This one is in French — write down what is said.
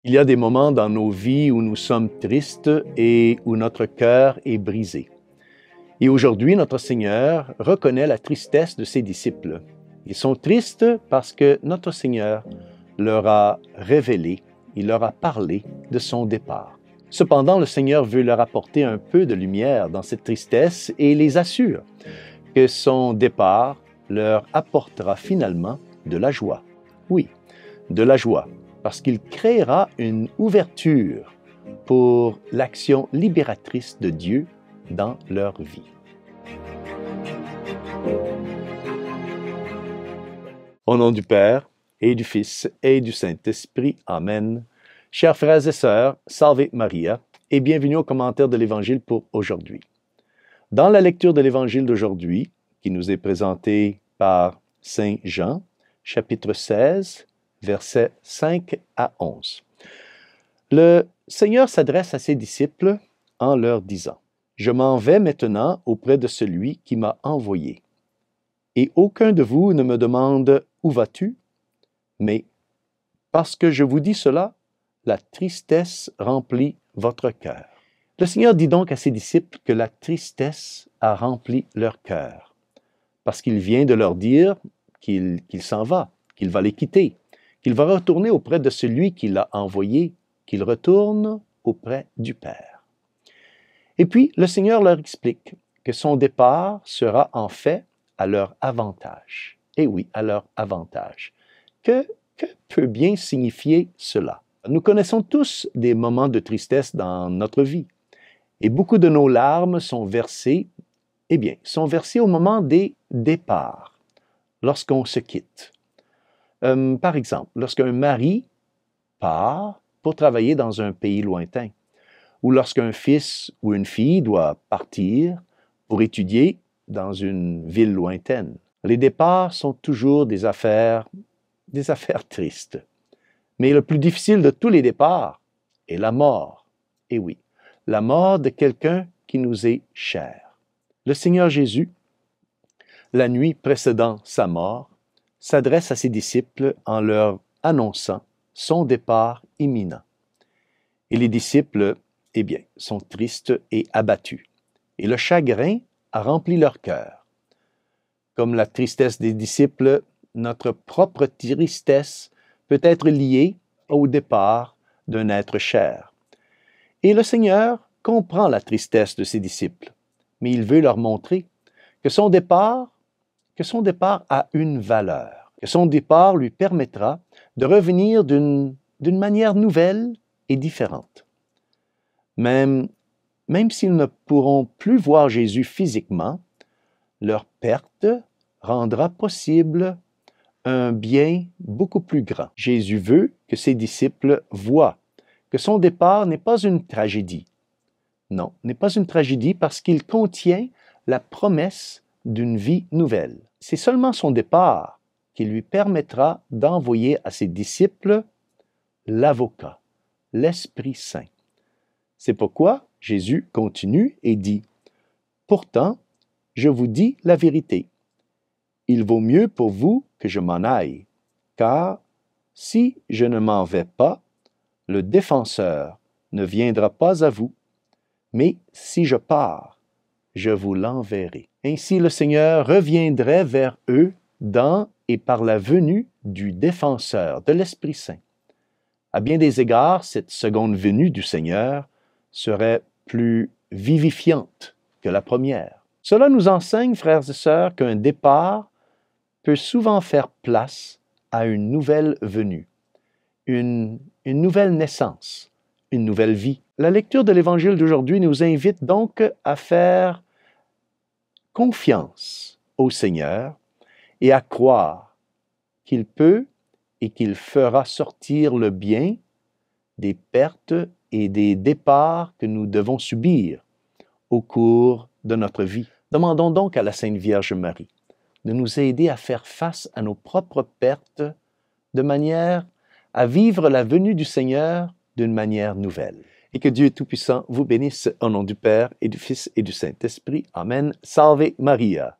Il y a des moments dans nos vies où nous sommes tristes et où notre cœur est brisé. Et aujourd'hui, notre Seigneur reconnaît la tristesse de ses disciples. Ils sont tristes parce que notre Seigneur leur a révélé, il leur a parlé de son départ. Cependant, le Seigneur veut leur apporter un peu de lumière dans cette tristesse et les assure que son départ leur apportera finalement de la joie. Oui, de la joie, parce qu'il créera une ouverture pour l'action libératrice de Dieu dans leur vie. Au nom du Père, et du Fils, et du Saint-Esprit. Amen. Chers frères et sœurs, Salve Maria, et bienvenue au commentaire de l'Évangile pour aujourd'hui. Dans la lecture de l'Évangile d'aujourd'hui, qui nous est présenté par Saint Jean, chapitre 16, versets 5 à 11. Le Seigneur s'adresse à ses disciples en leur disant « Je m'en vais maintenant auprès de celui qui m'a envoyé. Et aucun de vous ne me demande « Où vas-tu » Mais parce que je vous dis cela, la tristesse remplit votre cœur. » Le Seigneur dit donc à ses disciples que la tristesse a rempli leur cœur, parce qu'il vient de leur dire qu'il s'en va, qu'il va les quitter, qu'il va retourner auprès de celui qui l'a envoyé, qu'il retourne auprès du Père. Et puis, le Seigneur leur explique que son départ sera en fait à leur avantage. Et oui, à leur avantage. Que peut bien signifier cela? Nous connaissons tous des moments de tristesse dans notre vie. Et beaucoup de nos larmes sont versées, sont versées au moment des départs, lorsqu'on se quitte. Par exemple, lorsqu'un mari part pour travailler dans un pays lointain, ou lorsqu'un fils ou une fille doit partir pour étudier dans une ville lointaine. Les départs sont toujours des affaires tristes. Mais le plus difficile de tous les départs est la mort. Et oui, la mort de quelqu'un qui nous est cher. Le Seigneur Jésus, la nuit précédant sa mort, s'adresse à ses disciples en leur annonçant son départ imminent. Et les disciples, sont tristes et abattus. Et le chagrin a rempli leur cœur. Comme la tristesse des disciples, notre propre tristesse peut être liée au départ d'un être cher. Et le Seigneur comprend la tristesse de ses disciples, mais il veut leur montrer que son départ a une valeur, que son départ lui permettra de revenir d'une manière nouvelle et différente. Même s'ils ne pourront plus voir Jésus physiquement, leur perte rendra possible un bien beaucoup plus grand. Jésus veut que ses disciples voient que son départ n'est pas une tragédie. Non, n'est pas une tragédie parce qu'il contient la promesse d'une vie nouvelle. C'est seulement son départ qui lui permettra d'envoyer à ses disciples l'avocat, l'Esprit Saint. C'est pourquoi Jésus continue et dit « Pourtant, je vous dis la vérité. Il vaut mieux pour vous que je m'en aille, car si je ne m'en vais pas, le défenseur ne viendra pas à vous, mais si je pars, je vous l'enverrai. » Ainsi le Seigneur reviendrait vers eux dans et par la venue du défenseur, de l'Esprit Saint. À bien des égards, cette seconde venue du Seigneur serait plus vivifiante que la première. Cela nous enseigne, frères et sœurs, qu'un départ peut souvent faire place à une nouvelle venue, une nouvelle naissance, une nouvelle vie. La lecture de l'Évangile d'aujourd'hui nous invite donc à faire confiance au Seigneur et à croire qu'il peut et qu'il fera sortir le bien des pertes et des départs que nous devons subir au cours de notre vie. Demandons donc à la Sainte Vierge Marie de nous aider à faire face à nos propres pertes de manière à vivre la venue du Seigneur d'une manière nouvelle. Et que Dieu Tout-Puissant vous bénisse au nom du Père et du Fils et du Saint-Esprit. Amen. Salve Maria.